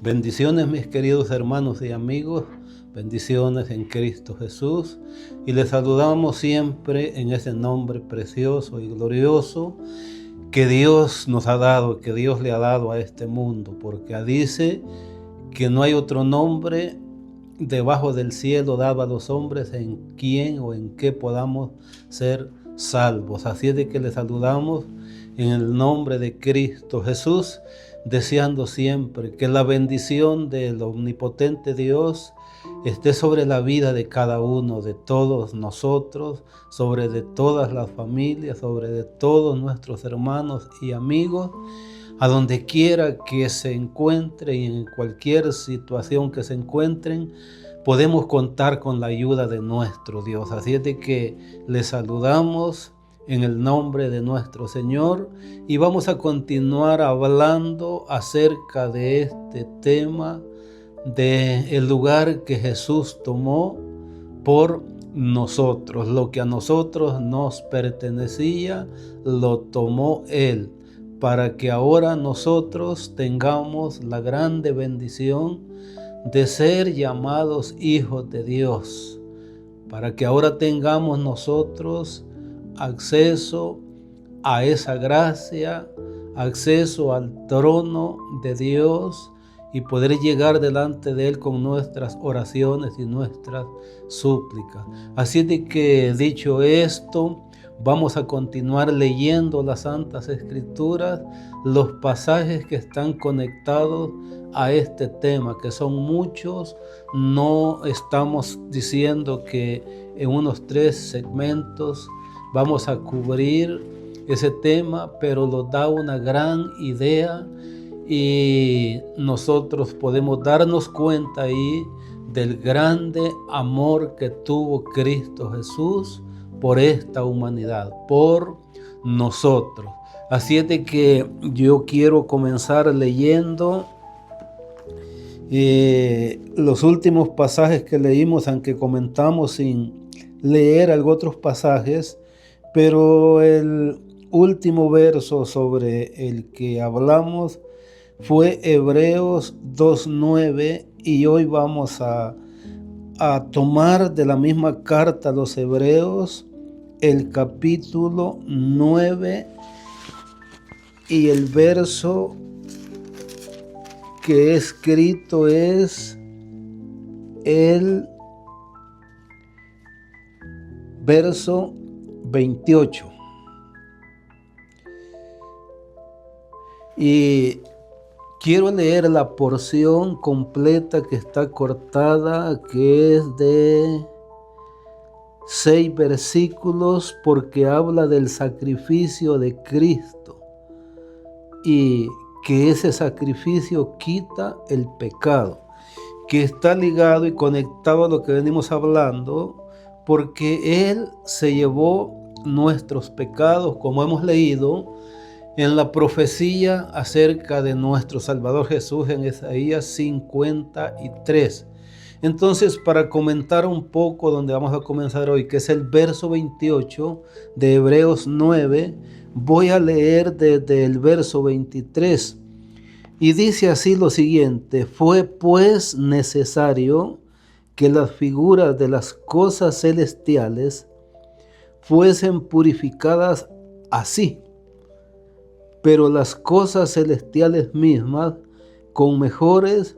Bendiciones, mis queridos hermanos y amigos, bendiciones en Cristo Jesús, y les saludamos siempre en ese nombre precioso y glorioso que Dios nos ha dado, que Dios le ha dado a este mundo, porque dice que no hay otro nombre debajo del cielo dado a los hombres en quién o en qué podamos ser salvos. Así es de que les saludamos en el nombre de Cristo Jesús, deseando siempre que la bendición del omnipotente Dios esté sobre la vida de cada uno, de todos nosotros, sobre de todas las familias, sobre de todos nuestros hermanos y amigos, a donde quiera que se encuentren y en cualquier situación que se encuentren, podemos contar con la ayuda de nuestro Dios. Así es de que les saludamos en el nombre de nuestro Señor y vamos a continuar hablando acerca de este tema del lugar que Jesús tomó por nosotros. Lo que a nosotros nos pertenecía lo tomó Él, para que ahora nosotros tengamos la grande bendición de ser llamados hijos de Dios, para que ahora tengamos nosotros acceso a esa gracia, acceso al trono de Dios y poder llegar delante de Él con nuestras oraciones y nuestras súplicas. Así de que, dicho esto, vamos a continuar leyendo las Santas Escrituras, los pasajes que están conectados a este tema, que son muchos. No estamos diciendo que en unos 3 segmentos vamos a cubrir ese tema, pero nos da una gran idea y nosotros podemos darnos cuenta ahí del grande amor que tuvo Cristo Jesús por esta humanidad, por nosotros. Así es de que yo quiero comenzar leyendo los últimos pasajes que leímos, aunque comentamos sin leer otros pasajes, pero el último verso sobre el que hablamos fue Hebreos 2:9, y hoy vamos a tomar de la misma carta a los Hebreos el capítulo 9 y el verso que he escrito es el verso 28. Y quiero leer la porción completa que está cortada, que es de 6 versículos, porque habla del sacrificio de Cristo y que ese sacrificio quita el pecado, que está ligado y conectado a lo que venimos hablando, porque Él se llevó nuestros pecados, como hemos leído en la profecía acerca de nuestro Salvador Jesús en Isaías 53. Entonces, para comentar un poco donde vamos a comenzar hoy, que es el verso 28 de Hebreos 9, voy a leer desde el verso 23. Y dice así lo siguiente: fue pues necesario que las figuras de las cosas celestiales fuesen purificadas así, pero las cosas celestiales mismas con mejores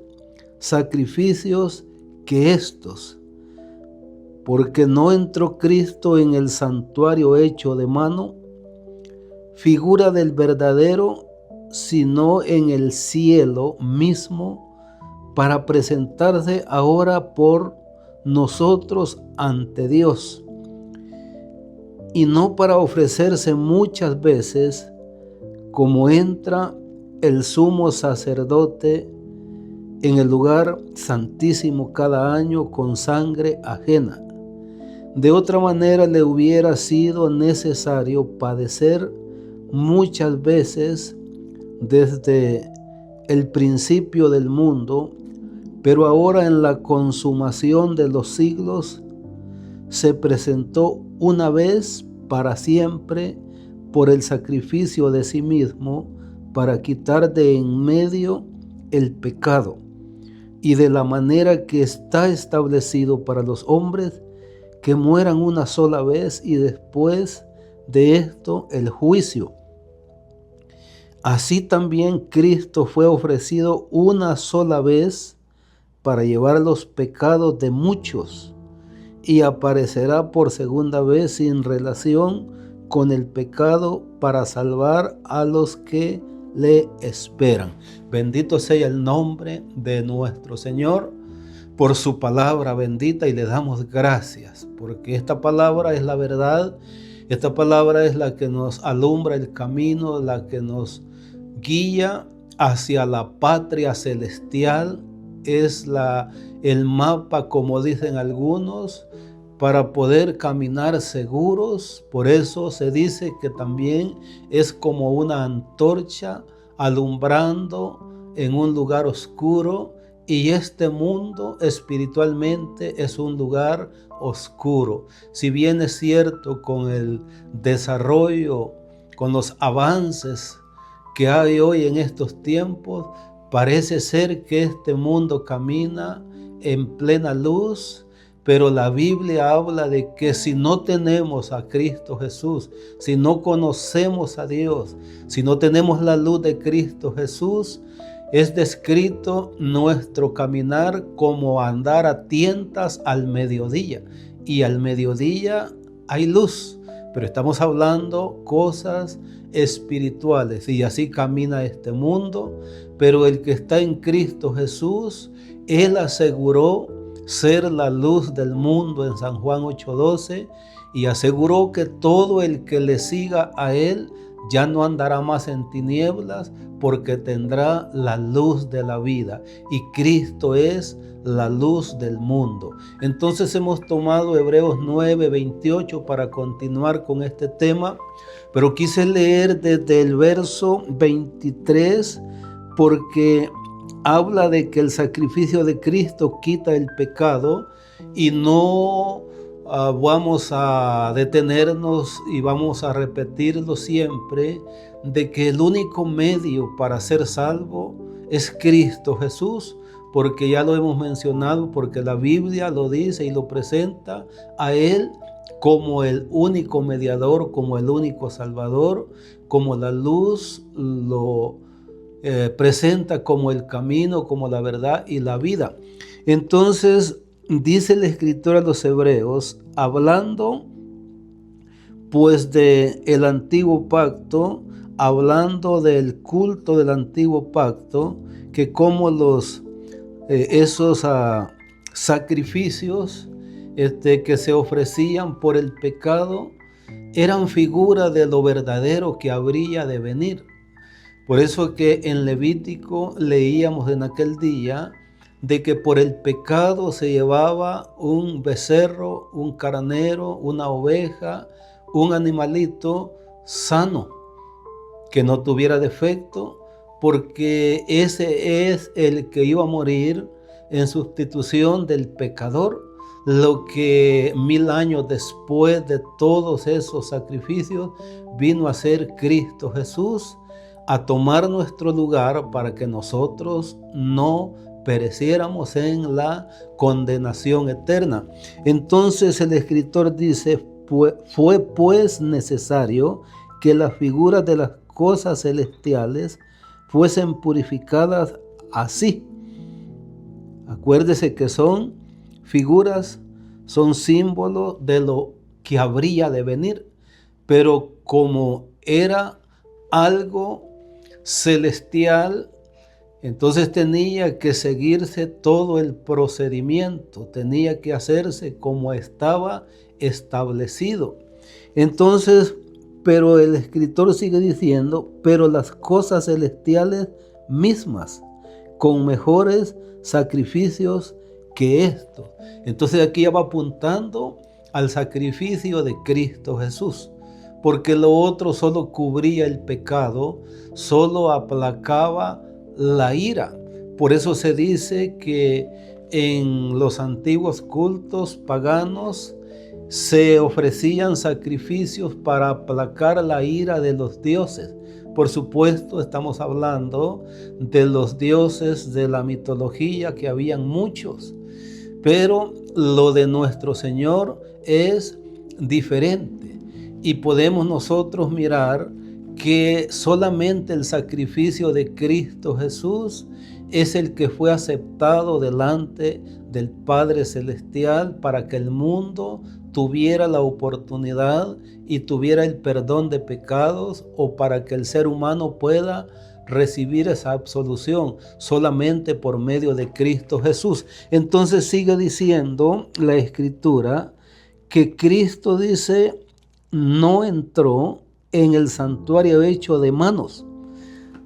sacrificios que estos, porque no entró Cristo en el santuario hecho de mano, figura del verdadero, sino en el cielo mismo, para presentarse ahora por nosotros ante Dios, y no para ofrecerse muchas veces, como entra el sumo sacerdote en el lugar santísimo cada año con sangre ajena. De otra manera le hubiera sido necesario padecer muchas veces desde el principio del mundo, pero ahora en la consumación de los siglos se presentó una vez para siempre por el sacrificio de sí mismo para quitar de en medio el pecado, y de la manera que está establecido para los hombres que mueran una sola vez y después de esto el juicio. Así también Cristo fue ofrecido una sola vez para llevar los pecados de muchos y aparecerá por segunda vez sin relación con el pecado para salvar a los que le esperan. Bendito sea el nombre de nuestro Señor por su palabra bendita, y le damos gracias porque esta palabra es la verdad. Esta palabra es la que nos alumbra el camino, la que nos guía hacia la patria celestial. Es el mapa, como dicen algunos, para poder caminar seguros. Por eso se dice que también es como una antorcha alumbrando en un lugar oscuro, y este mundo espiritualmente es un lugar oscuro. Si bien es cierto, con el desarrollo, con los avances que hay hoy en estos tiempos, parece ser que este mundo camina en plena luz, pero la Biblia habla de que si no tenemos a Cristo Jesús, si no conocemos a Dios, si no tenemos la luz de Cristo Jesús, es descrito nuestro caminar como andar a tientas al mediodía. Y al mediodía hay luz, pero estamos hablando cosas espirituales, y así camina este mundo. Pero el que está en Cristo Jesús, Él aseguró ser la luz del mundo en San Juan 8:12, y aseguró que todo el que le siga a Él ya no andará más en tinieblas, porque tendrá la luz de la vida, y Cristo es la luz del mundo. Entonces hemos tomado Hebreos 9:28 para continuar con este tema, pero quise leer desde el verso 23 porque habla de que el sacrificio de Cristo quita el pecado, y no vamos a detenernos y vamos a repetirlo siempre, de que el único medio para ser salvo es Cristo Jesús, porque ya lo hemos mencionado, porque la Biblia lo dice y lo presenta a Él como el único mediador, como el único salvador, como la luz lo presenta como el camino, como la verdad y la vida. Entonces dice el escritor a los Hebreos, hablando pues de el antiguo pacto, hablando del culto del antiguo pacto, que como esos sacrificios que se ofrecían por el pecado eran figura de lo verdadero que habría de venir. Por eso que en Levítico leíamos en aquel día de que por el pecado se llevaba un becerro, un carnero, una oveja, un animalito sano, que no tuviera defecto, porque ese es el que iba a morir en sustitución del pecador. Lo que 1000 años después de todos esos sacrificios vino a ser Cristo Jesús, a tomar nuestro lugar para que nosotros no pereciéramos en la condenación eterna. Entonces el escritor dice, fue pues necesario que las figuras de las cosas celestiales fuesen purificadas así. Acuérdese que son figuras, son símbolos de lo que habría de venir, pero como era algo celestial, entonces tenía que seguirse todo el procedimiento, tenía que hacerse como estaba establecido. Entonces, pero el escritor sigue diciendo, pero las cosas celestiales mismas, con mejores sacrificios que esto. Entonces aquí ya va apuntando al sacrificio de Cristo Jesús, porque lo otro solo cubría el pecado, solo aplacaba la ira. Por eso se dice que en los antiguos cultos paganos se ofrecían sacrificios para aplacar la ira de los dioses, Por supuesto, estamos hablando de los dioses de la mitología, que habían muchos, pero lo de nuestro Señor es diferente y podemos nosotros mirar que solamente el sacrificio de Cristo Jesús es el que fue aceptado delante del Padre Celestial para que el mundo tuviera la oportunidad y tuviera el perdón de pecados, o para que el ser humano pueda recibir esa absolución solamente por medio de Cristo Jesús. Entonces sigue diciendo la Escritura que Cristo, dice, no entró en el santuario hecho de manos.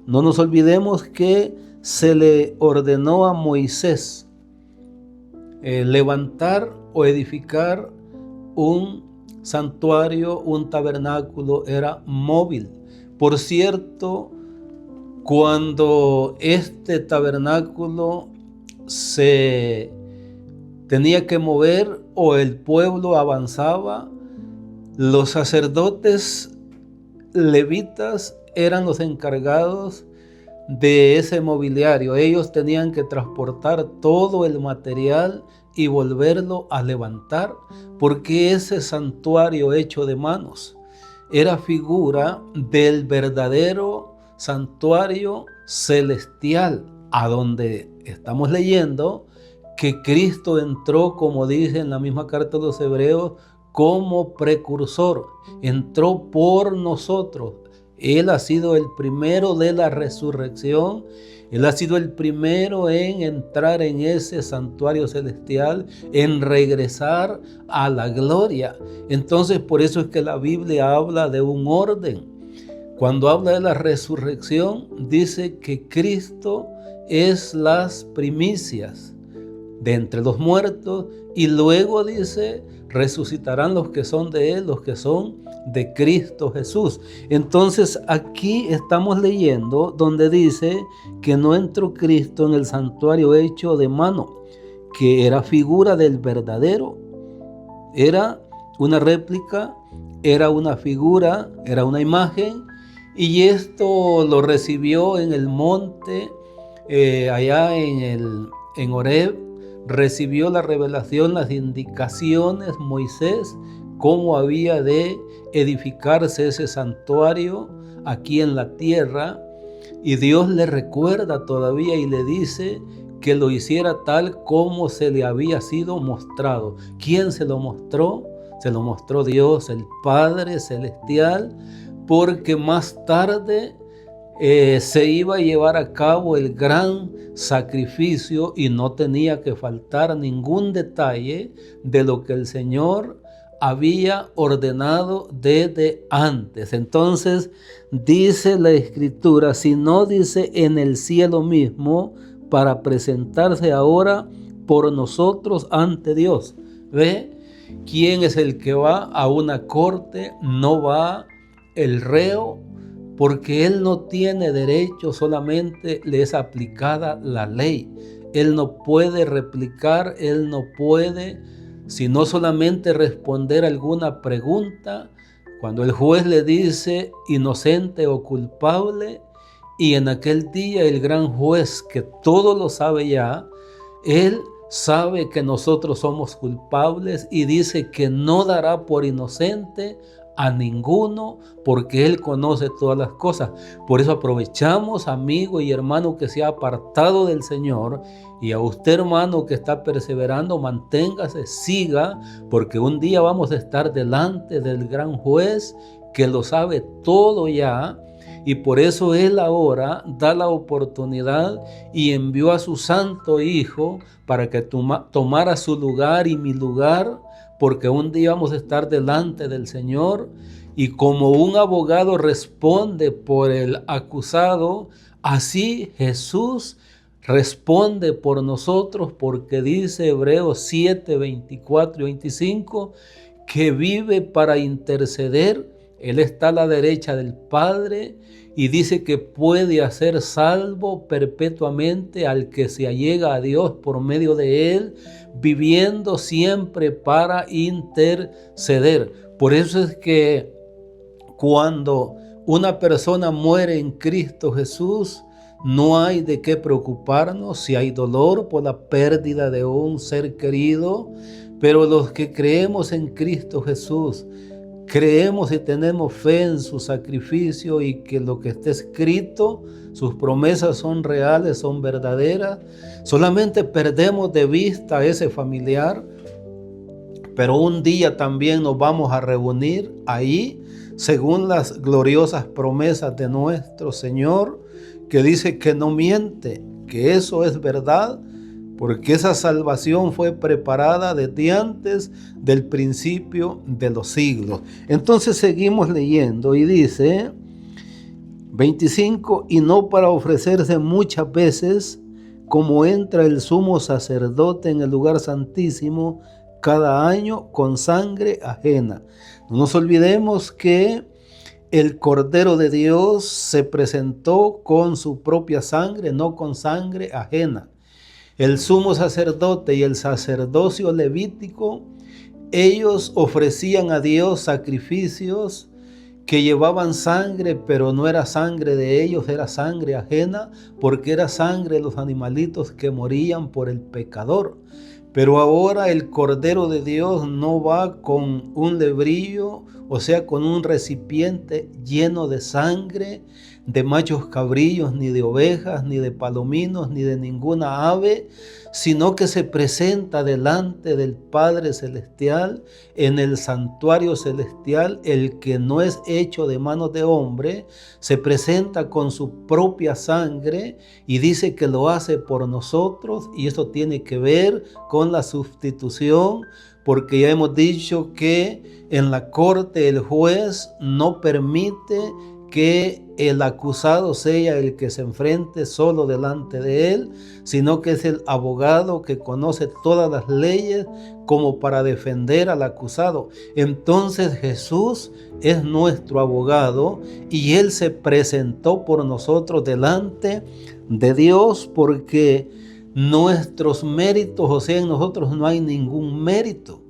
No nos olvidemos que se le ordenó a Moisés levantar o edificar un santuario, un tabernáculo, era móvil. Por cierto, cuando este tabernáculo se tenía que mover o el pueblo avanzaba, los sacerdotes levitas eran los encargados de ese mobiliario. Ellos tenían que transportar todo el material y volverlo a levantar, porque ese santuario hecho de manos era figura del verdadero santuario celestial, a donde estamos leyendo que Cristo entró, como dice en la misma carta de los Hebreos, como precursor. Entró por nosotros. Él ha sido el primero de la resurrección. Él ha sido el primero en entrar en ese santuario celestial, en regresar a la gloria. Entonces, por eso es que la Biblia habla de un orden. Cuando habla de la resurrección, dice que Cristo es las primicias de entre los muertos, y luego dice, resucitarán los que son de Él, los que son de Cristo Jesús. Entonces aquí estamos leyendo donde dice que no entró Cristo en el santuario hecho de mano, que era figura del verdadero. Era una réplica, era una figura, era una imagen, y esto lo recibió en el monte, allá en Horeb. Recibió la revelación, las indicaciones, Moisés, cómo había de edificarse ese santuario aquí en la tierra, y Dios le recuerda todavía y le dice que lo hiciera tal como se le había sido mostrado. ¿Quién se lo mostró? Se lo mostró Dios, el Padre Celestial, porque más tarde se iba a llevar a cabo el gran sacrificio y no tenía que faltar ningún detalle de lo que el Señor había ordenado desde antes. Entonces dice la Escritura, si no dice en el cielo mismo, para presentarse ahora por nosotros ante Dios. ¿Ve? ¿Quién es el que va a una corte? No va el reo, porque él no tiene derecho, solamente le es aplicada la ley. Él no puede replicar, él no puede, sino solamente responder alguna pregunta. Cuando el juez le dice inocente o culpable, y en aquel día el gran juez, que todo lo sabe ya, él sabe que nosotros somos culpables y dice que no dará por inocente a ninguno, porque Él conoce todas las cosas. Por eso aprovechamos, amigo y hermano que se ha apartado del Señor, y a usted, hermano, que está perseverando, manténgase, siga, porque un día vamos a estar delante del gran juez que lo sabe todo ya. Y por eso Él ahora da la oportunidad y envió a su santo Hijo para que tomara su lugar y mi lugar, porque un día vamos a estar delante del Señor, y como un abogado responde por el acusado, así Jesús responde por nosotros, porque dice Hebreos 7, 24 y 25, que vive para interceder. Él está a la derecha del Padre y dice que puede hacer salvo perpetuamente al que se allega a Dios por medio de Él, viviendo siempre para interceder. Por eso es que cuando una persona muere en Cristo Jesús, no hay de qué preocuparnos si hay dolor por la pérdida de un ser querido, pero los que creemos en Cristo Jesús, creemos y tenemos fe en su sacrificio y que lo que está escrito, sus promesas son reales, son verdaderas. Solamente perdemos de vista a ese familiar, pero un día también nos vamos a reunir ahí, según las gloriosas promesas de nuestro Señor, que dice que no miente, que eso es verdad, porque esa salvación fue preparada desde antes del principio de los siglos. Entonces seguimos leyendo y dice 25, y no para ofrecerse muchas veces, como entra el sumo sacerdote en el lugar santísimo cada año con sangre ajena. No nos olvidemos que el Cordero de Dios se presentó con su propia sangre, no con sangre ajena. El sumo sacerdote y el sacerdocio levítico, ellos ofrecían a Dios sacrificios que llevaban sangre, pero no era sangre de ellos, era sangre ajena, porque era sangre de los animalitos que morían por el pecador. Pero ahora el Cordero de Dios no va con un lebrillo, o sea, con un recipiente lleno de sangre de machos cabrillos, ni de ovejas, ni de palominos, ni de ninguna ave, sino que se presenta delante del Padre Celestial en el santuario celestial, el que no es hecho de manos de hombre, se presenta con su propia sangre y dice que lo hace por nosotros, y eso tiene que ver con la sustitución, porque ya hemos dicho que en la corte el juez no permite que el acusado sea el que se enfrente solo delante de él, sino que es el abogado que conoce todas las leyes como para defender al acusado. Entonces Jesús es nuestro abogado y él se presentó por nosotros delante de Dios, porque nuestros méritos, o sea, en nosotros no hay ningún mérito.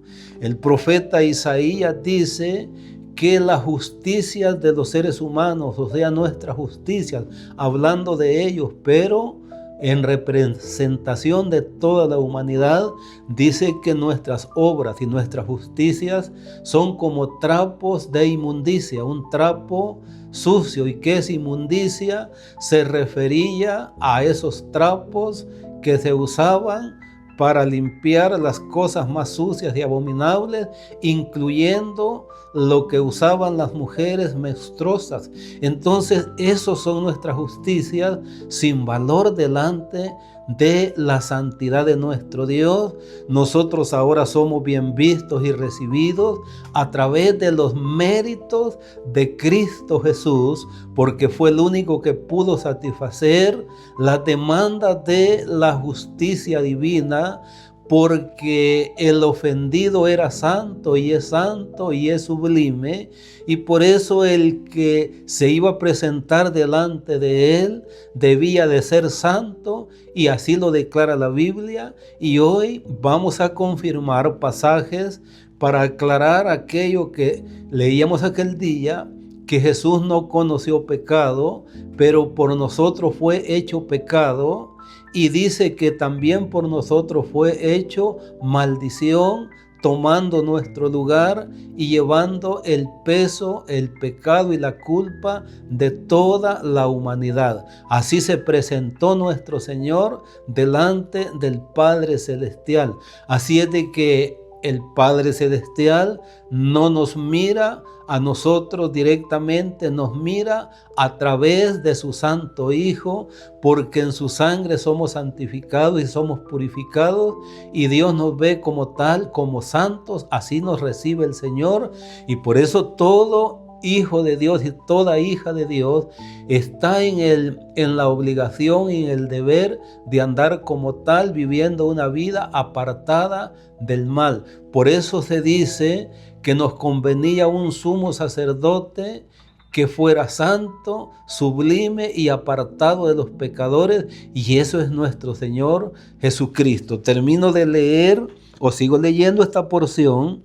El profeta Isaías dice que la justicia de los seres humanos, o sea, nuestra justicia, hablando de ellos, pero en representación de toda la humanidad, dice que nuestras obras y nuestras justicias son como trapos de inmundicia, un trapo sucio. ¿Y qué es inmundicia? Se refería a esos trapos que se usaban para limpiar las cosas más sucias y abominables, incluyendo lo que usaban las mujeres menstruosas. Entonces, esos son nuestras justicias sin valor delante de la santidad de nuestro Dios. Nosotros ahora somos bien vistos y recibidos a través de los méritos de Cristo Jesús, porque fue el único que pudo satisfacer las demandas de la justicia divina, porque el ofendido era santo y es sublime, y por eso el que se iba a presentar delante de él debía de ser santo, y así lo declara la Biblia. Y hoy vamos a confirmar pasajes para aclarar aquello que leíamos aquel día, que Jesús no conoció pecado, pero por nosotros fue hecho pecado. Y dice que también por nosotros fue hecho maldición, tomando nuestro lugar y llevando el peso, el pecado y la culpa de toda la humanidad. Así se presentó nuestro Señor delante del Padre Celestial. Así es de que el Padre Celestial no nos mira a nosotros directamente, nos mira a través de su Santo Hijo, porque en su sangre somos santificados y somos purificados, y Dios nos ve como tal, como santos. Así nos recibe el Señor, y por eso todo hijo de Dios y toda hija de Dios está en la obligación y en el deber de andar como tal, viviendo una vida apartada del mal. Por eso se dice que nos convenía un sumo sacerdote que fuera santo, sublime y apartado de los pecadores, y eso es nuestro Señor Jesucristo. Termino de leer, o sigo leyendo esta porción.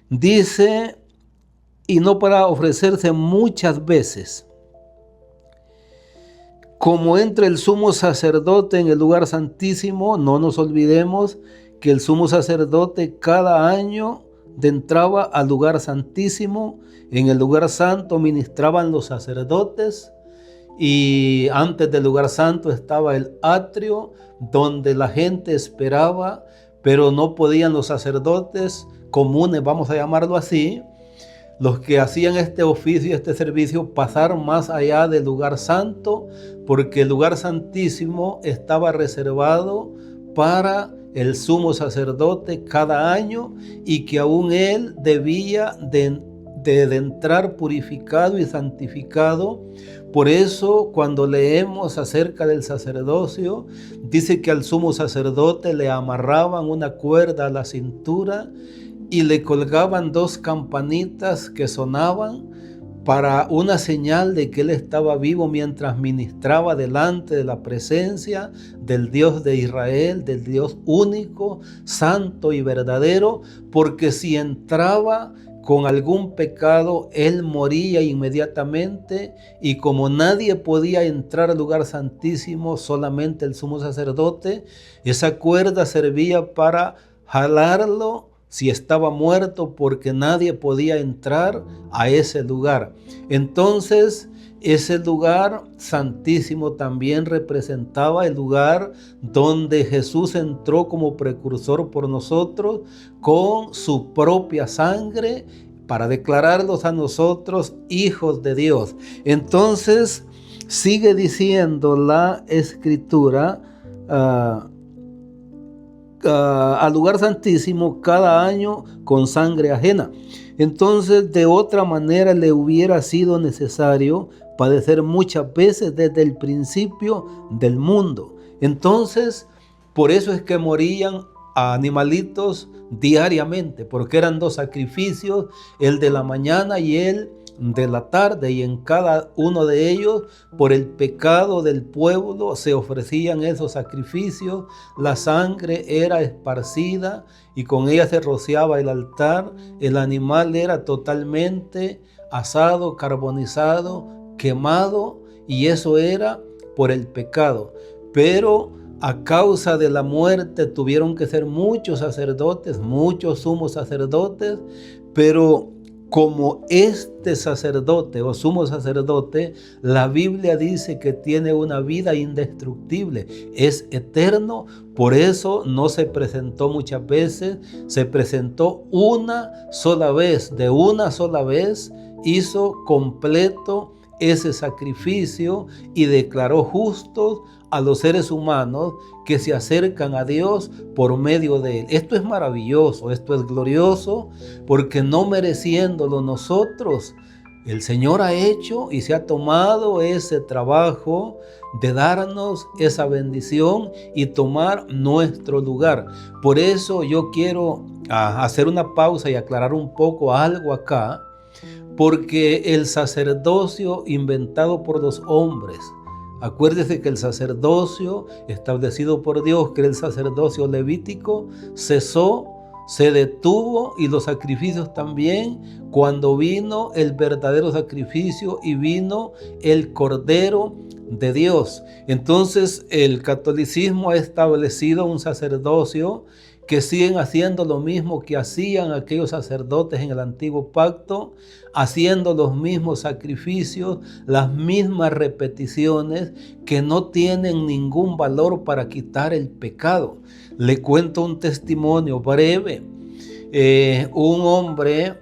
Dice y no para ofrecerse muchas veces. Como entra el sumo sacerdote en el lugar santísimo, no nos olvidemos que el sumo sacerdote cada año entraba al lugar santísimo. En el lugar santo ministraban los sacerdotes, y antes del lugar santo estaba el atrio donde la gente esperaba, pero no podían los sacerdotes comunes, vamos a llamarlo así, los que hacían este oficio, este servicio, pasar más allá del lugar santo, porque el lugar santísimo estaba reservado para el sumo sacerdote cada año, y que aún él debía de entrar purificado y santificado. Por eso, cuando leemos acerca del sacerdocio, dice que al sumo sacerdote le amarraban una cuerda a la cintura y le colgaban 2 campanitas que sonaban para una señal de que él estaba vivo mientras ministraba delante de la presencia del Dios de Israel, del Dios único, santo y verdadero, porque si entraba con algún pecado, él moría inmediatamente, y como nadie podía entrar al lugar santísimo, solamente el sumo sacerdote, esa cuerda servía para jalarlo si estaba muerto, porque nadie podía entrar a ese lugar. Entonces, ese lugar santísimo también representaba el lugar donde Jesús entró como precursor por nosotros con su propia sangre para declararlos a nosotros hijos de Dios. Entonces, sigue diciendo la Escritura, al lugar santísimo cada año con sangre ajena. Entonces, de otra manera le hubiera sido necesario padecer muchas veces desde el principio del mundo. Entonces, por eso es que morían animalitos diariamente, porque eran 2 sacrificios, el de la mañana y el de la tarde, y en cada uno de ellos, por el pecado del pueblo, se ofrecían esos sacrificios. La sangre era esparcida y con ella se rociaba el altar. El animal era totalmente asado, carbonizado, quemado, y eso era por el pecado. Pero a causa de la muerte tuvieron que ser muchos sacerdotes, muchos sumos sacerdotes, pero como este sacerdote o sumo sacerdote, la Biblia dice que tiene una vida indestructible, es eterno. Por eso no se presentó muchas veces, se presentó una sola vez. De una sola vez hizo completo ese sacrificio y declaró justos a los seres humanos que se acercan a Dios por medio de él. Esto es maravilloso, esto es glorioso, porque no mereciéndolo nosotros, el Señor ha hecho y se ha tomado ese trabajo de darnos esa bendición y tomar nuestro lugar. Por eso yo quiero hacer una pausa y aclarar un poco algo acá, porque el sacerdocio inventado por los hombres, acuérdese que el sacerdocio establecido por Dios, que era el sacerdocio levítico, cesó, se detuvo, y los sacrificios también, cuando vino el verdadero sacrificio y vino el Cordero de Dios. Entonces el catolicismo ha establecido un sacerdocio que siguen haciendo lo mismo que hacían aquellos sacerdotes en el antiguo pacto, haciendo los mismos sacrificios, las mismas repeticiones, que no tienen ningún valor para quitar el pecado. Le cuento un testimonio breve. Un hombre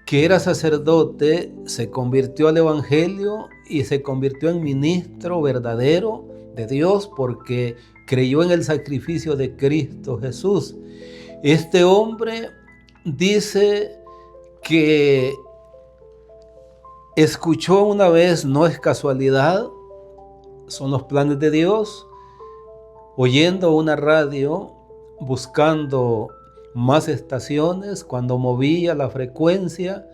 que era sacerdote se convirtió al evangelio y se convirtió en ministro verdadero de Dios, porque creyó en el sacrificio de Cristo Jesús. Este hombre dice que escuchó una vez, no es casualidad, son los planes de Dios, oyendo una radio, buscando más estaciones, cuando movía la frecuencia,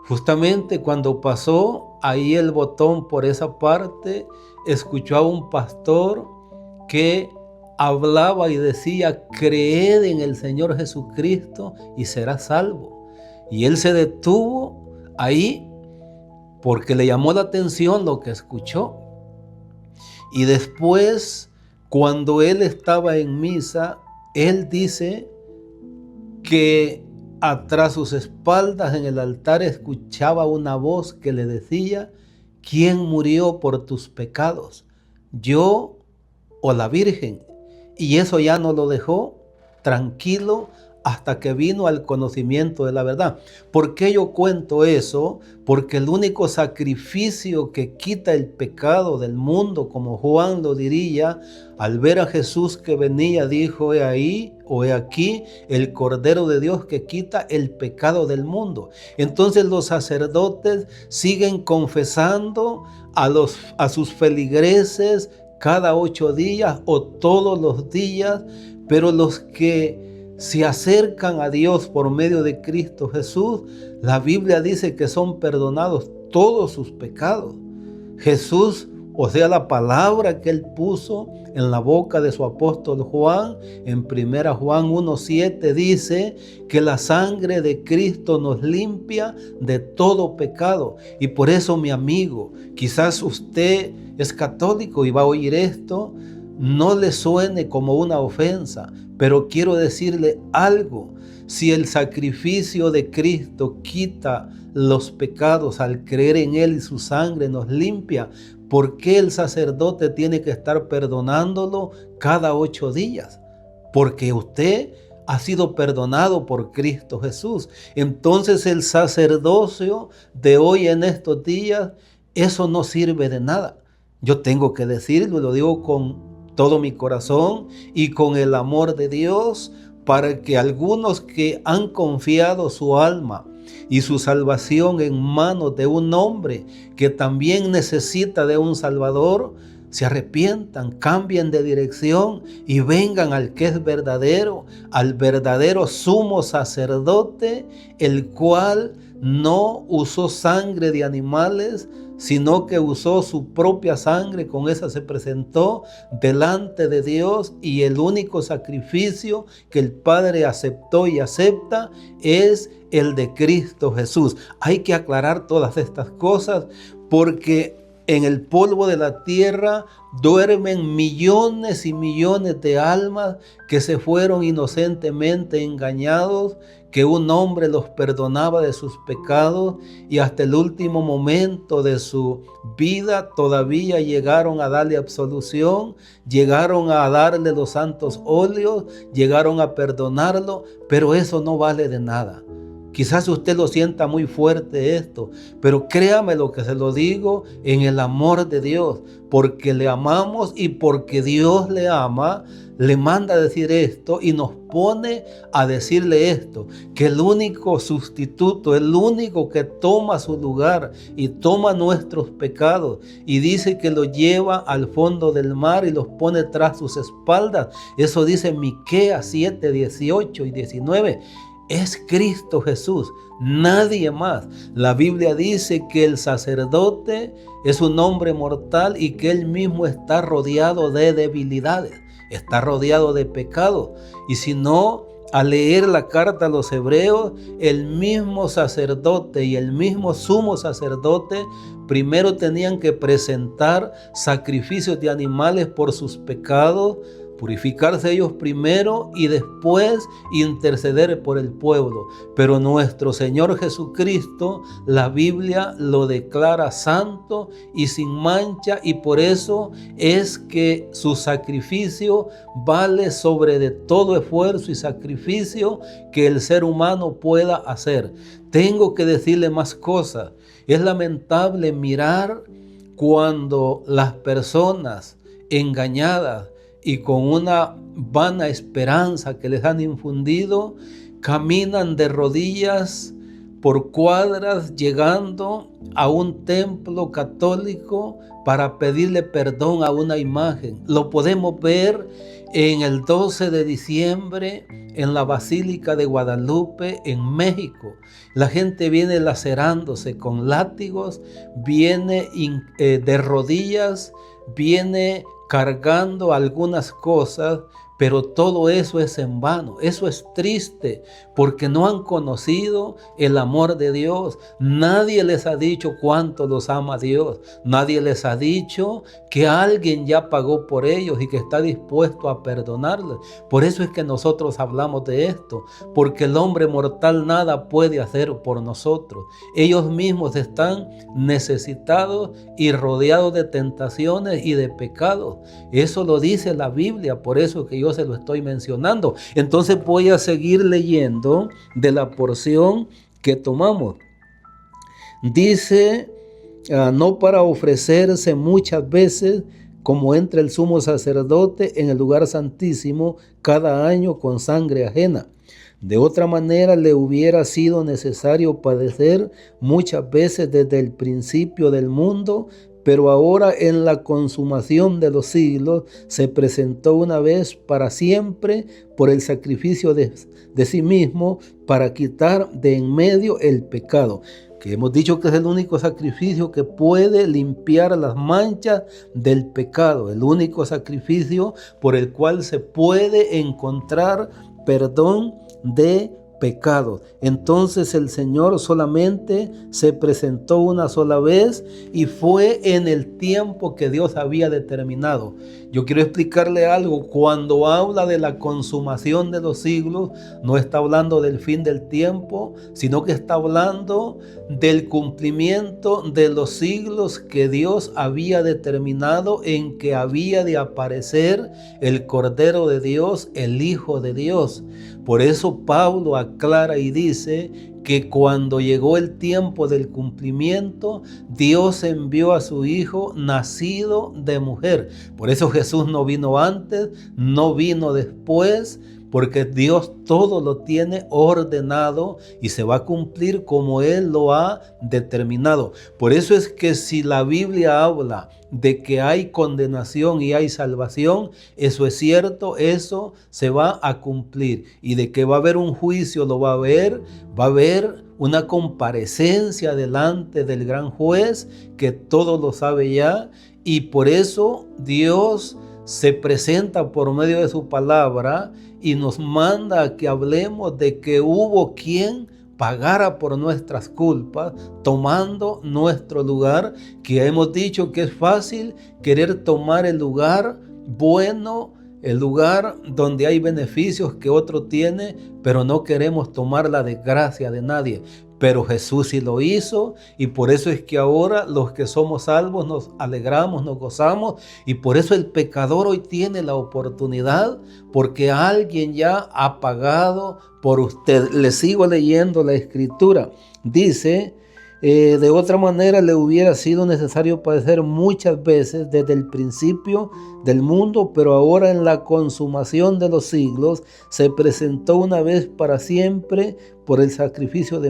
justamente cuando pasó ahí el botón por esa parte, escuchó a un pastor que hablaba y decía: creed en el Señor Jesucristo y serás salvo. Y él se detuvo ahí porque le llamó la atención lo que escuchó. Y después, cuando él estaba en misa, él dice que atrás sus espaldas en el altar escuchaba una voz que le decía: ¿quién murió por tus pecados? ¿Yo o la Virgen? Y eso ya no lo dejó tranquilo hasta que vino al conocimiento de la verdad. ¿Por qué yo cuento eso? Porque el único sacrificio que quita el pecado del mundo, como Juan lo diría, al ver a Jesús que venía, dijo: he ahí o he aquí el Cordero de Dios que quita el pecado del mundo. Entonces los sacerdotes siguen confesando a sus feligreses cada 8 días o todos los días, pero los que se acercan a Dios por medio de Cristo Jesús, la Biblia dice que son perdonados todos sus pecados. Jesús, o sea, la palabra que él puso en la boca de su apóstol Juan, en 1 Juan 1:7 dice que la sangre de Cristo nos limpia de todo pecado. Y por eso, mi amigo, quizás usted es católico y va a oír esto, no le suene como una ofensa, pero quiero decirle algo. Si el sacrificio de Cristo quita los pecados al creer en Él y su sangre nos limpia, ¿por qué el sacerdote tiene que estar perdonándolo cada 8 días? Porque usted ha sido perdonado por Cristo Jesús. Entonces el sacerdocio de hoy en estos días, eso no sirve de nada. Yo tengo que decirlo, lo digo con todo mi corazón y con el amor de Dios, para que algunos que han confiado su alma y su salvación en manos de un hombre que también necesita de un Salvador, se arrepientan, cambien de dirección y vengan al que es verdadero, al verdadero sumo sacerdote, el cual no usó sangre de animales, sino que usó su propia sangre. Con esa se presentó delante de Dios, y el único sacrificio que el Padre aceptó y acepta es el de Cristo Jesús. Hay que aclarar todas estas cosas, porque en el polvo de la tierra duermen millones y millones de almas que se fueron inocentemente engañados, que un hombre los perdonaba de sus pecados y hasta el último momento de su vida todavía llegaron a darle absolución, llegaron a darle los santos óleos, llegaron a perdonarlo, pero eso no vale de nada. Quizás usted lo sienta muy fuerte esto, pero créame lo que se lo digo en el amor de Dios, porque le amamos y porque Dios le ama, le manda a decir esto y nos pone a decirle esto, que el único sustituto, el único que toma su lugar y toma nuestros pecados y dice que los lleva al fondo del mar y los pone tras sus espaldas, eso dice Miqueas 7, 18 y 19, es Cristo Jesús, nadie más. La Biblia dice que el sacerdote es un hombre mortal y que él mismo está rodeado de debilidades, está rodeado de pecado. Y si no, al leer la carta a los hebreos, el mismo sacerdote y el mismo sumo sacerdote primero tenían que presentar sacrificios de animales por sus pecados, purificarse ellos primero y después interceder por el pueblo. Pero nuestro Señor Jesucristo, la Biblia lo declara santo y sin mancha, y por eso es que su sacrificio vale sobre de todo esfuerzo y sacrificio que el ser humano pueda hacer. Tengo que decirle más cosas. Es lamentable mirar cuando las personas engañadas y con una vana esperanza que les han infundido, caminan de rodillas por cuadras llegando a un templo católico para pedirle perdón a una imagen. Lo podemos ver en el 12 de diciembre en la Basílica de Guadalupe en México. La gente viene lacerándose con látigos, viene de rodillas, viene cargando algunas cosas, Pero todo eso es en vano, eso es triste, porque no han conocido el amor de Dios. Nadie les ha dicho cuánto los ama Dios. Nadie les ha dicho que alguien ya pagó por ellos y que está dispuesto a perdonarles. Por eso es que nosotros hablamos de esto, porque el hombre mortal nada puede hacer por nosotros. Ellos mismos están necesitados y rodeados de tentaciones y de pecados. Eso lo dice la Biblia, por eso que yo se lo estoy mencionando. Entonces voy a seguir leyendo de la porción que tomamos. Dice, no para ofrecerse muchas veces, como entra el sumo sacerdote en el lugar santísimo cada año con sangre ajena. De otra manera le hubiera sido necesario padecer muchas veces desde el principio del mundo, pero ahora en la consumación de los siglos se presentó una vez para siempre por el sacrificio de sí mismo para quitar de en medio el pecado. Que hemos dicho que es el único sacrificio que puede limpiar las manchas del pecado, el único sacrificio por el cual se puede encontrar perdón de pecados. Entonces el Señor solamente se presentó una sola vez y fue en el tiempo que Dios había determinado. Yo quiero explicarle algo. Cuando habla de la consumación de los siglos, no está hablando del fin del tiempo, sino que está hablando del cumplimiento de los siglos que Dios había determinado en que había de aparecer el Cordero de Dios, el Hijo de Dios. Por eso Pablo aclara y dice que cuando llegó el tiempo del cumplimiento, Dios envió a su Hijo nacido de mujer. Por eso Jesús no vino antes, no vino después, porque Dios todo lo tiene ordenado y se va a cumplir como Él lo ha determinado. Por eso es que si la Biblia habla de que hay condenación y hay salvación, eso es cierto, eso se va a cumplir. Y de que va a haber un juicio, lo va a haber una comparecencia delante del gran juez que todo lo sabe ya. Y por eso Dios se presenta por medio de su palabra y nos manda a que hablemos de que hubo quien pagara por nuestras culpas, tomando nuestro lugar, que hemos dicho que es fácil querer tomar el lugar bueno, el lugar donde hay beneficios que otro tiene, pero no queremos tomar la desgracia de nadie. Pero Jesús sí lo hizo, y por eso es que ahora los que somos salvos nos alegramos, nos gozamos, y por eso el pecador hoy tiene la oportunidad, porque alguien ya ha pagado por usted. Le sigo leyendo la escritura. Dice, de otra manera le hubiera sido necesario padecer muchas veces desde el principio del mundo, pero ahora en la consumación de los siglos se presentó una vez para siempre por el sacrificio de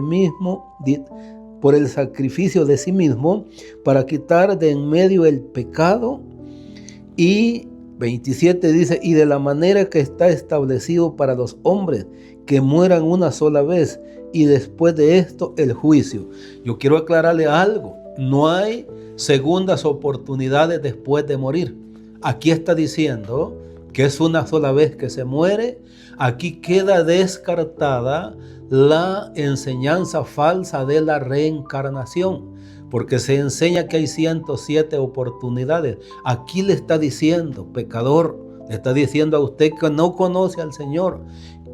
sí mismo para quitar de en medio el pecado. Y 27 dice, y de la manera que está establecido para los hombres que mueran una sola vez y después de esto el juicio. Yo quiero aclararle algo, no hay segundas oportunidades después de morir. Aquí está diciendo que es una sola vez que se muere. Aquí queda descartada la enseñanza falsa de la reencarnación, porque se enseña que hay 107 oportunidades. Aquí le está diciendo, pecador, le está diciendo a usted que no conoce al Señor,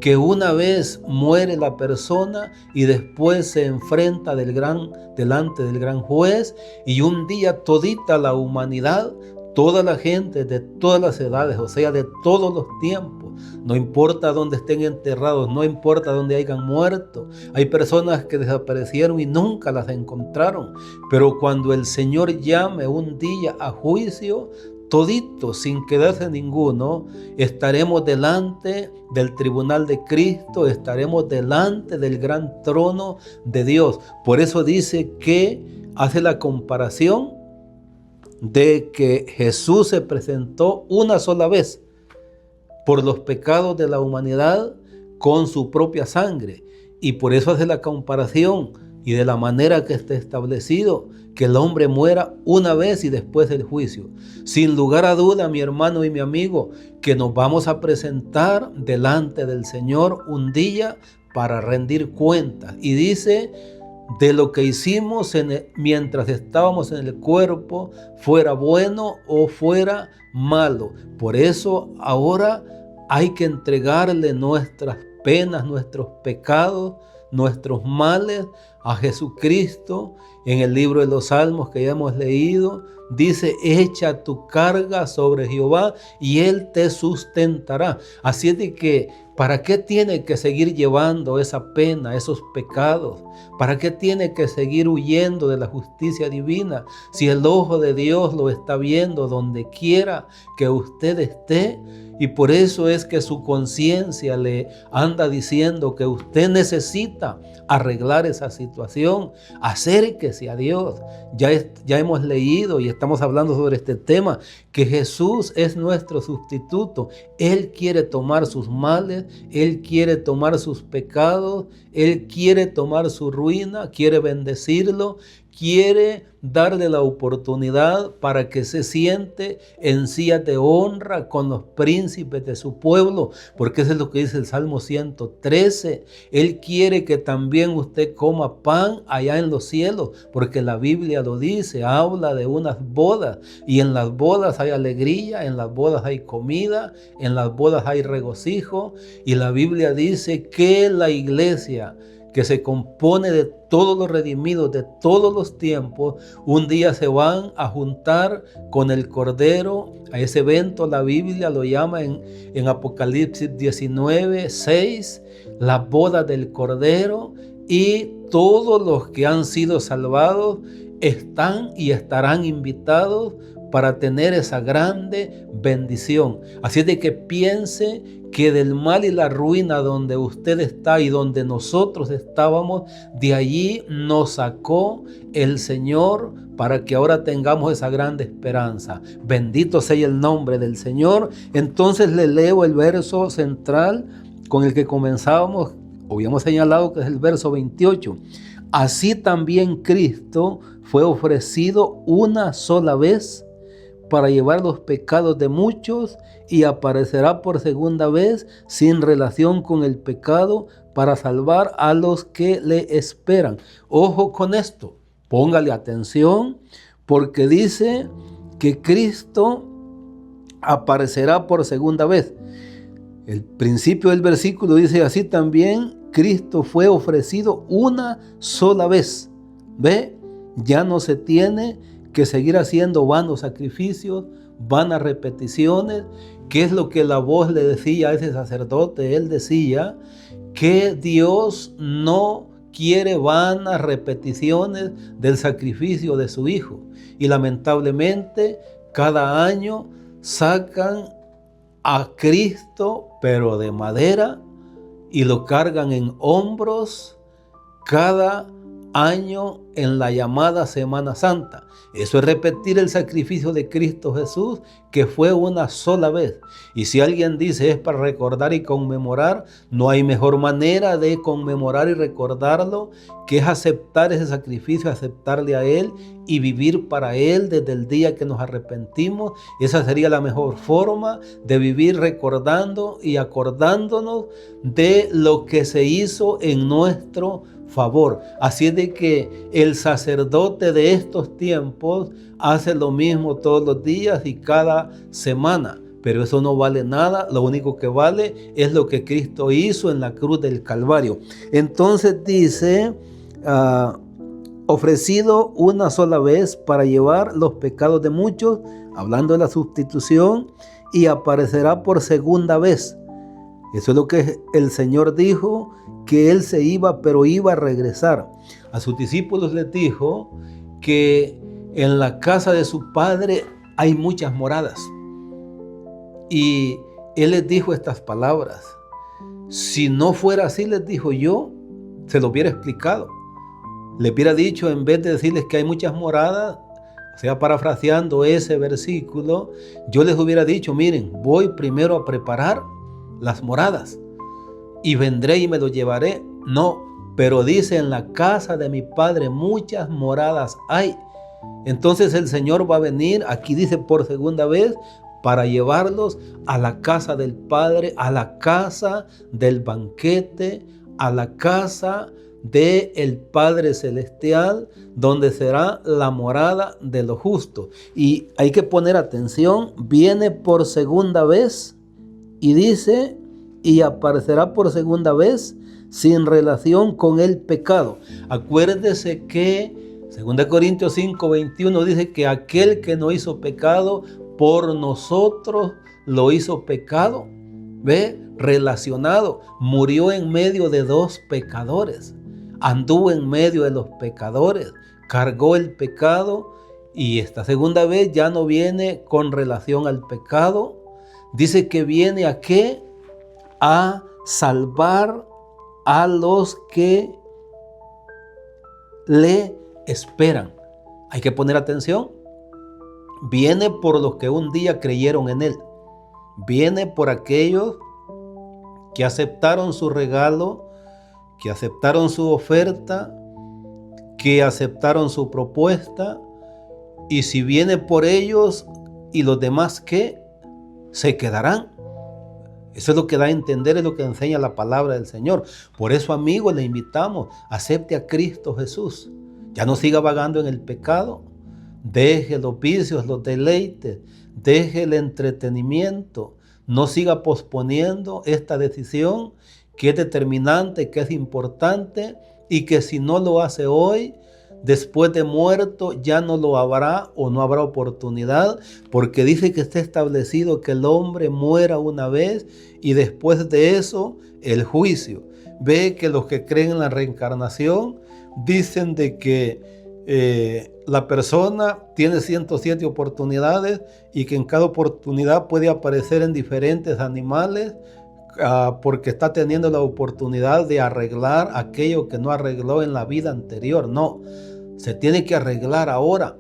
que una vez muere la persona y después se enfrenta delante del gran juez, y un día todita la humanidad, toda la gente de todas las edades, o sea, de todos los tiempos, no importa dónde estén enterrados, no importa dónde hayan muerto. Hay personas que desaparecieron y nunca las encontraron, pero cuando el Señor llame un día a juicio, toditos, sin quedarse ninguno, estaremos delante del tribunal de Cristo, estaremos delante del gran trono de Dios. Por eso dice que hace la comparación de que Jesús se presentó una sola vez por los pecados de la humanidad con su propia sangre. Y por eso hace la comparación y de la manera que esté establecido, que el hombre muera una vez y después del juicio. Sin lugar a duda, mi hermano y mi amigo, que nos vamos a presentar delante del Señor un día para rendir cuentas. Y dice, de lo que hicimos mientras estábamos en el cuerpo, fuera bueno o fuera malo. Por eso ahora hay que entregarle nuestras penas, nuestros pecados, nuestros males a Jesucristo. En el libro de los Salmos que ya hemos leído, dice, echa tu carga sobre Jehová y Él te sustentará. Así es de que, ¿para qué tiene que seguir llevando esa pena, esos pecados? ¿Para qué tiene que seguir huyendo de la justicia divina? Si el ojo de Dios lo está viendo donde quiera que usted esté. Y por eso es que su conciencia le anda diciendo que usted necesita arreglar esa situación. Acérquese a Dios. Ya hemos leído y estamos hablando sobre este tema, que Jesús es nuestro sustituto. Él quiere tomar sus males, Él quiere tomar sus pecados, Él quiere tomar su ruina, quiere bendecirlo, quiere darle la oportunidad para que se siente en silla de honra con los príncipes de su pueblo, porque eso es lo que dice el Salmo 113. Él quiere que también usted coma pan allá en los cielos, porque la Biblia lo dice, habla de unas bodas, y en las bodas hay alegría, en las bodas hay comida, en las bodas hay regocijo, y la Biblia dice que la iglesia, que se compone de todos los redimidos de todos los tiempos, un día se van a juntar con el Cordero. A ese evento la Biblia lo llama en Apocalipsis 19:6, la boda del Cordero, y todos los que han sido salvados están y estarán invitados para tener esa grande bendición. Así es de que piense que del mal y la ruina donde usted está y donde nosotros estábamos, de allí nos sacó el Señor para que ahora tengamos esa grande esperanza. Bendito sea el nombre del Señor. Entonces le leo el verso central con el que comenzábamos. Habíamos señalado que es el verso 28. Así también Cristo fue ofrecido una sola vez para llevar los pecados de muchos, y aparecerá por segunda vez sin relación con el pecado para salvar a los que le esperan. Ojo con esto, póngale atención, porque dice que Cristo aparecerá por segunda vez. El principio del versículo dice, así también Cristo fue ofrecido una sola vez. ¿Ve? Ya no se tiene que seguir haciendo vanos sacrificios, vanas repeticiones, que es lo que la voz le decía a ese sacerdote. Él decía que Dios no quiere vanas repeticiones del sacrificio de su Hijo. Y lamentablemente cada año sacan a Cristo, pero de madera, y lo cargan en hombros cada año en la llamada Semana Santa. Eso es repetir el sacrificio de Cristo Jesús, que fue una sola vez. Y si alguien dice es para recordar y conmemorar, no hay mejor manera de conmemorar y recordarlo que es aceptar ese sacrificio, aceptarle a Él y vivir para Él desde el día que nos arrepentimos. Esa sería la mejor forma de vivir, recordando y acordándonos de lo que se hizo en nuestro favor. Así es de que el sacerdote de estos tiempos hace lo mismo todos los días y cada semana, pero eso no vale nada. Lo único que vale es lo que Cristo hizo en la cruz del Calvario. Entonces dice, ofrecido una sola vez para llevar los pecados de muchos, hablando de la sustitución, y aparecerá por segunda vez. Eso es lo que el Señor dijo, que Él se iba, pero iba a regresar. A sus discípulos les dijo que en la casa de su Padre hay muchas moradas. Y Él les dijo estas palabras. Si no fuera así, les dijo, yo se lo hubiera explicado. Le hubiera dicho, en vez de decirles que hay muchas moradas, o sea, parafraseando ese versículo, yo les hubiera dicho, miren, voy primero a preparar las moradas y vendré y me lo llevaré. No, pero dice: en la casa de mi Padre muchas moradas hay. Entonces el Señor va a venir, aquí dice por segunda vez, para llevarlos a la casa del Padre, a la casa del banquete, a la casa del Padre Celestial, donde será la morada de los justos. Y hay que poner atención, viene por segunda vez y dice: y aparecerá por segunda vez sin relación con el pecado. Acuérdese que 2 Corintios 5:21 dice que aquel que no hizo pecado, por nosotros lo hizo pecado. ¿Ve? Relacionado. Murió en medio de dos pecadores. Anduvo en medio de los pecadores. Cargó el pecado. Y esta segunda vez ya no viene con relación al pecado. Dice que viene ¿a qué? A salvar a los que le esperan. Hay que poner atención. Viene por los que un día creyeron en Él. Viene por aquellos que aceptaron su regalo, que aceptaron su oferta, que aceptaron su propuesta. Y si viene por ellos y los demás, ¿qué? Se quedarán. Eso es lo que da a entender, es lo que enseña la palabra del Señor. Por eso, amigos, le invitamos: acepte a Cristo Jesús. Ya no siga vagando en el pecado. Deje los vicios, los deleites, deje el entretenimiento. No siga posponiendo esta decisión que es determinante, que es importante, y que si no lo hace hoy, después de muerto ya no lo habrá, o no habrá oportunidad, porque dice que está establecido que el hombre muera una vez y después de eso el juicio. Ve que los que creen en la reencarnación dicen de que la persona tiene 107 oportunidades y que en cada oportunidad puede aparecer en diferentes animales, porque está teniendo la oportunidad de arreglar aquello que no arregló en la vida anterior. No, se tiene que arreglar ahora,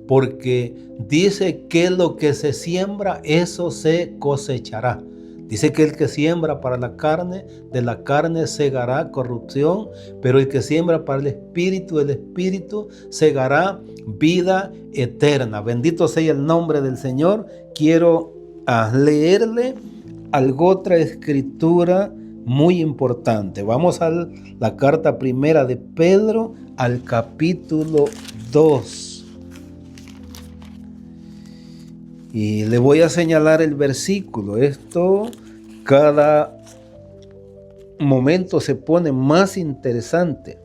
porque dice que lo que se siembra, eso se cosechará. Dice que el que siembra para la carne, de la carne segará corrupción, pero el que siembra para el espíritu segará vida eterna. Bendito sea el nombre del Señor. Quiero leerle otra escritura muy importante. Vamos a la carta primera de Pedro, al capítulo 2. Y le voy a señalar el versículo. Esto cada momento se pone más interesante.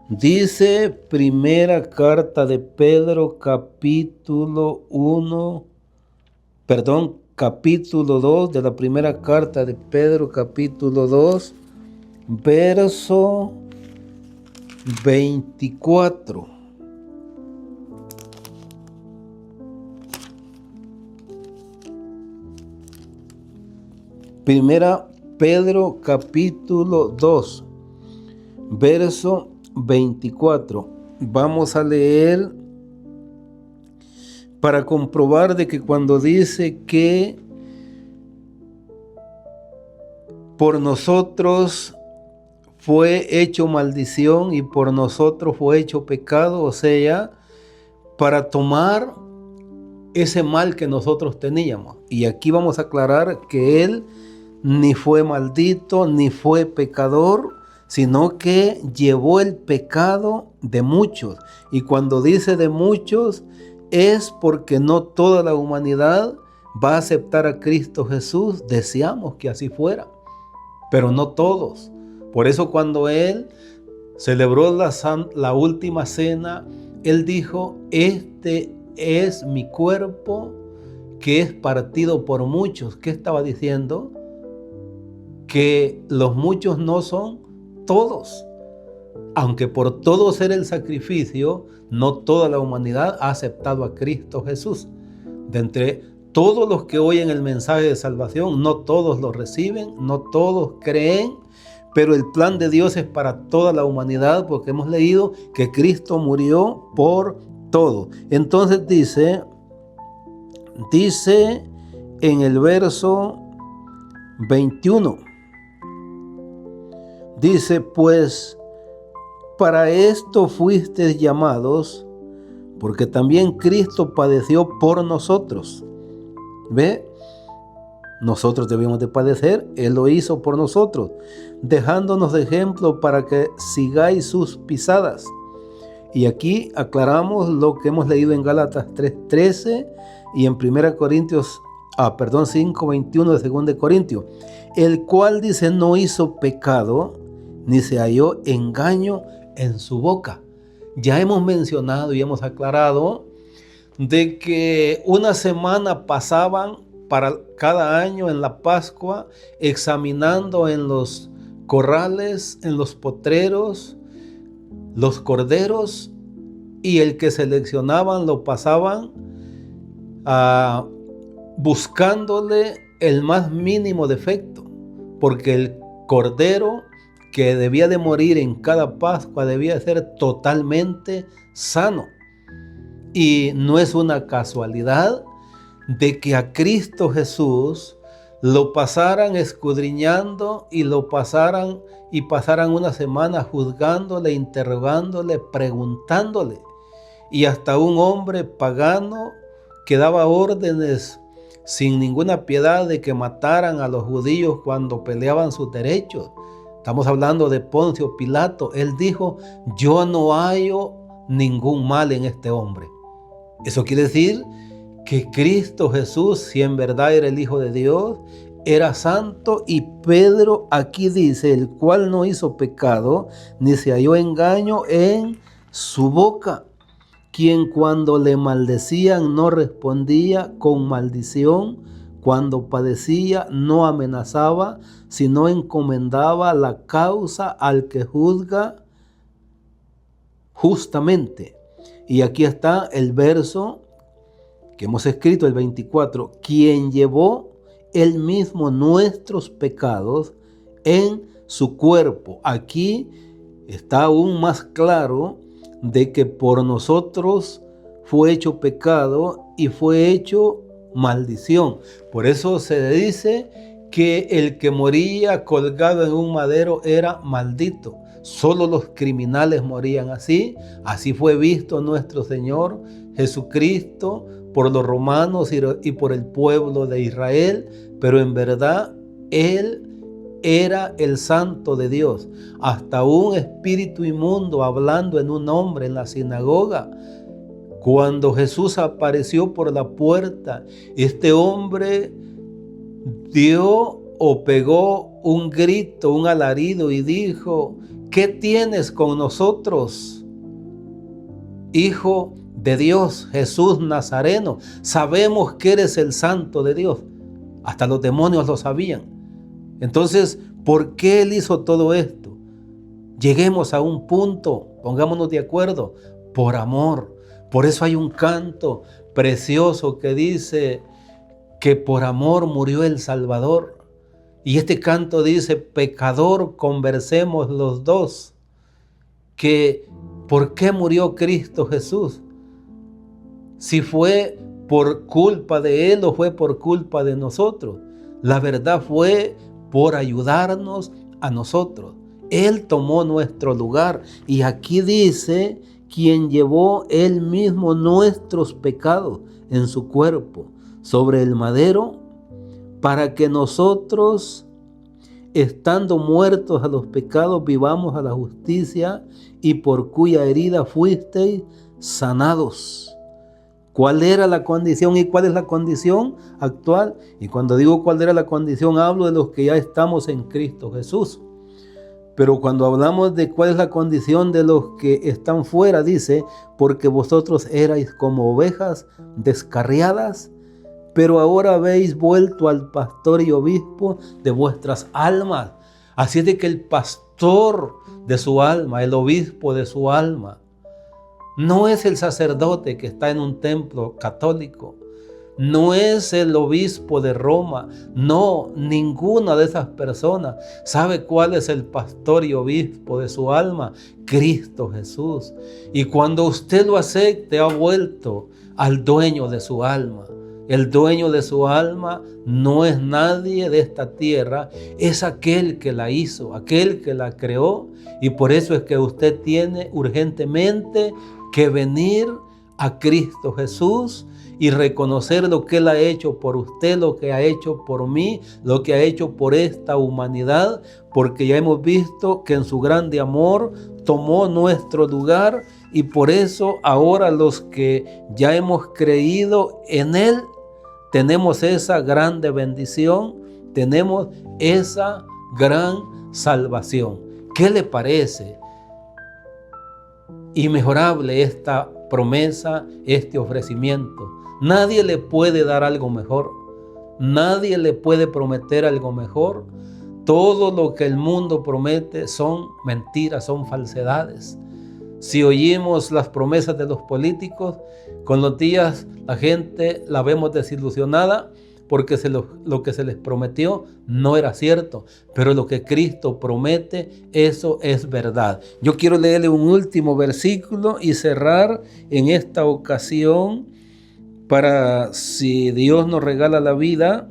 Dice primera carta de Pedro, capítulo 2 de la primera carta de Pedro, capítulo 2, verso 24. Primera Pedro capítulo 2, verso 24. Vamos a leer para comprobar de que cuando dice que por nosotros fue hecho maldición y por nosotros fue hecho pecado, o sea, para tomar ese mal que nosotros teníamos. Y aquí vamos a aclarar que Él ni fue maldito, ni fue pecador, sino que llevó el pecado de muchos. Y cuando dice de muchos, es porque no toda la humanidad va a aceptar a Cristo Jesús. Deseamos que así fuera, pero no todos. Por eso cuando Él celebró la última cena, Él dijo: este es mi cuerpo que es partido por muchos. ¿Qué estaba diciendo? Que los muchos no son todos. Aunque por todos era el sacrificio, no toda la humanidad ha aceptado a Cristo Jesús. De entre todos los que oyen el mensaje de salvación, no todos lo reciben, no todos creen, pero el plan de Dios es para toda la humanidad, porque hemos leído que Cristo murió por todo. Entonces dice en el verso 21: Dice, pues, para esto fuisteis llamados, porque también Cristo padeció por nosotros. ¿Ve? Nosotros debemos de padecer, Él lo hizo por nosotros, dejándonos de ejemplo para que sigáis sus pisadas. Y aquí aclaramos lo que hemos leído en Gálatas 3:13 y en 1 Corintios, 5:21 de 2 Corintios, el cual dice no hizo pecado, ni se halló engaño en su boca. Ya hemos mencionado y hemos aclarado de que una semana pasaban para cada año en la Pascua examinando en los corrales, en los potreros, los corderos, y el que seleccionaban lo pasaban buscándole el más mínimo defecto, porque el cordero que debía de morir en cada Pascua debía ser totalmente sano. Y no es una casualidad de que a Cristo Jesús lo pasaran escudriñando y pasaran una semana juzgándole, interrogándole, preguntándole. Y hasta un hombre pagano que daba órdenes sin ninguna piedad de que mataran a los judíos cuando peleaban sus derechos. Estamos hablando de Poncio Pilato. Él dijo, yo no hallo ningún mal en este hombre. Eso quiere decir que Cristo Jesús, si en verdad era el Hijo de Dios, era santo. Y Pedro aquí dice, el cual no hizo pecado, ni se halló engaño en su boca, quien cuando le maldecían no respondía con maldición, cuando padecía no amenazaba, sino encomendaba la causa al que juzga justamente. Y aquí está el verso que hemos escrito, el 24, quien llevó él mismo nuestros pecados en su cuerpo. Aquí está aún más claro de que por nosotros fue hecho pecado y fue hecho maldición. Por eso se dice que el que moría colgado en un madero era maldito. Solo los criminales morían así. Así fue visto nuestro Señor Jesucristo por los romanos y por el pueblo de Israel, pero en verdad Él era el santo de Dios. Hasta un espíritu inmundo hablando en un hombre en la sinagoga, cuando Jesús apareció por la puerta, este hombre dio o pegó un grito, un alarido y dijo, ¿qué tienes con nosotros, Hijo de Dios, Jesús Nazareno? Sabemos que eres el santo de Dios. Hasta los demonios lo sabían. Entonces, ¿por qué Él hizo todo esto? Lleguemos a un punto, pongámonos de acuerdo, por amor. Por eso hay un canto precioso que dice que por amor murió el Salvador. Y este canto dice, pecador, conversemos los dos, que ¿por qué murió Cristo Jesús? Si fue por culpa de Él o fue por culpa de nosotros. La verdad fue por ayudarnos a nosotros. Él tomó nuestro lugar. Y aquí dice, quien llevó Él mismo nuestros pecados en su cuerpo sobre el madero, para que nosotros, estando muertos a los pecados, vivamos a la justicia, y por cuya herida fuisteis sanados. ¿Cuál era la condición y cuál es la condición actual? Y cuando digo cuál era la condición, hablo de los que ya estamos en Cristo Jesús. Pero cuando hablamos de cuál es la condición de los que están fuera, dice, porque vosotros erais como ovejas descarriadas, pero ahora habéis vuelto al pastor y obispo de vuestras almas. Así es de que el pastor de su alma, el obispo de su alma, no es el sacerdote que está en un templo católico, no es el obispo de Roma, no, ninguna de esas personas. ¿Sabe cuál es el pastor y obispo de su alma? Cristo Jesús. Y cuando usted lo acepte, ha vuelto al dueño de su alma. El dueño de su alma no es nadie de esta tierra, es aquel que la hizo, aquel que la creó. Y por eso es que usted tiene urgentemente que venir a Cristo Jesús y reconocer lo que Él ha hecho por usted, lo que ha hecho por mí, lo que ha hecho por esta humanidad, porque ya hemos visto que en su grande amor tomó nuestro lugar, y por eso ahora los que ya hemos creído en Él tenemos esa grande bendición, tenemos esa gran salvación. ¿Qué le parece inmejorable esta promesa, este ofrecimiento? Nadie le puede dar algo mejor, nadie le puede prometer algo mejor. Todo lo que el mundo promete son mentiras, son falsedades. Si oímos las promesas de los políticos, con los días la gente la vemos desilusionada porque lo que se les prometió no era cierto, pero lo que Cristo promete, eso es verdad. Yo quiero leerle un último versículo y cerrar en esta ocasión para, si Dios nos regala la vida,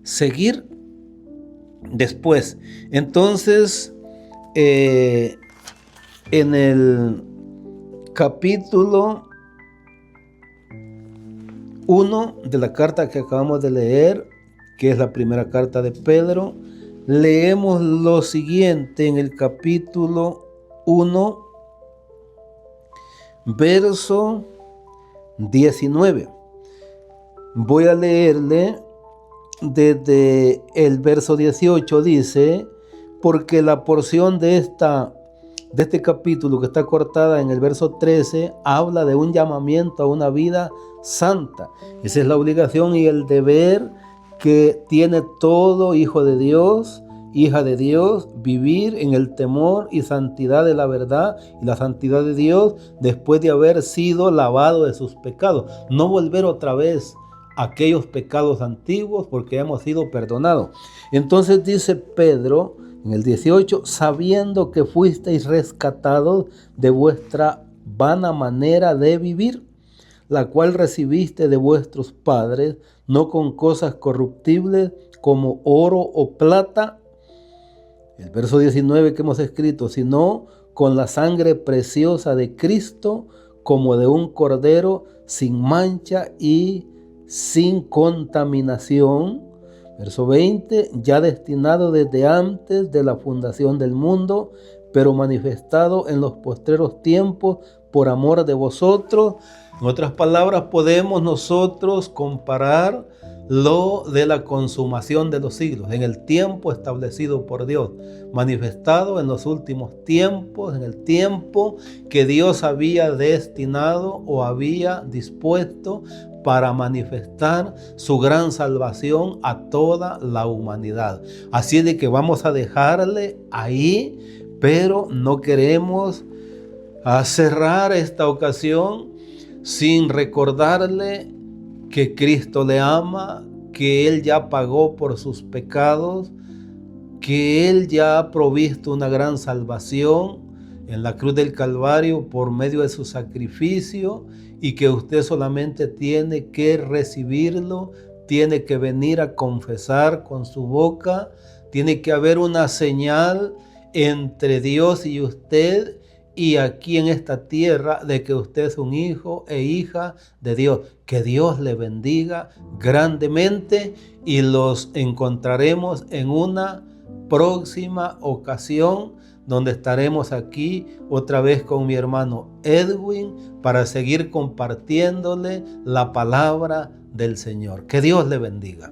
seguir después. Entonces, en el capítulo 1 de la carta que acabamos de leer, que es la primera carta de Pedro, leemos lo siguiente en el capítulo 1, verso 19. Voy a leerle desde el verso 18. Dice: porque la porción de este capítulo, que está cortada en el verso 13, habla de un llamamiento a una vida santa. Esa es la obligación y el deber que tiene todo hijo de Dios, hija de Dios, vivir en el temor y santidad de la verdad y la santidad de Dios después de haber sido lavado de sus pecados. No volver otra vez a aquellos pecados antiguos, porque hemos sido perdonados. Entonces dice Pedro en el 18: sabiendo que fuisteis rescatados de vuestra vana manera de vivir, la cual recibiste de vuestros padres, no con cosas corruptibles como oro o plata, el verso 19 que hemos escrito, sino con la sangre preciosa de Cristo, como de un cordero sin mancha y sin contaminación. Verso 20, ya destinado desde antes de la fundación del mundo, pero manifestado en los postreros tiempos por amor de vosotros. En otras palabras, podemos nosotros comparar lo de la consumación de los siglos, en el tiempo establecido por Dios, manifestado en los últimos tiempos, en el tiempo que Dios había destinado o había dispuesto para manifestar su gran salvación a toda la humanidad. Así de que vamos a dejarle ahí, pero no queremos cerrar esta ocasión sin recordarle que Cristo le ama, que Él ya pagó por sus pecados, que Él ya ha provisto una gran salvación en la cruz del Calvario por medio de su sacrificio, y que usted solamente tiene que recibirlo, tiene que venir a confesar con su boca, tiene que haber una señal entre Dios y usted y aquí en esta tierra de que usted es un hijo e hija de Dios. Que Dios le bendiga grandemente y los encontraremos en una próxima ocasión, donde estaremos aquí otra vez con mi hermano Edwin para seguir compartiéndole la palabra del Señor. Que Dios le bendiga.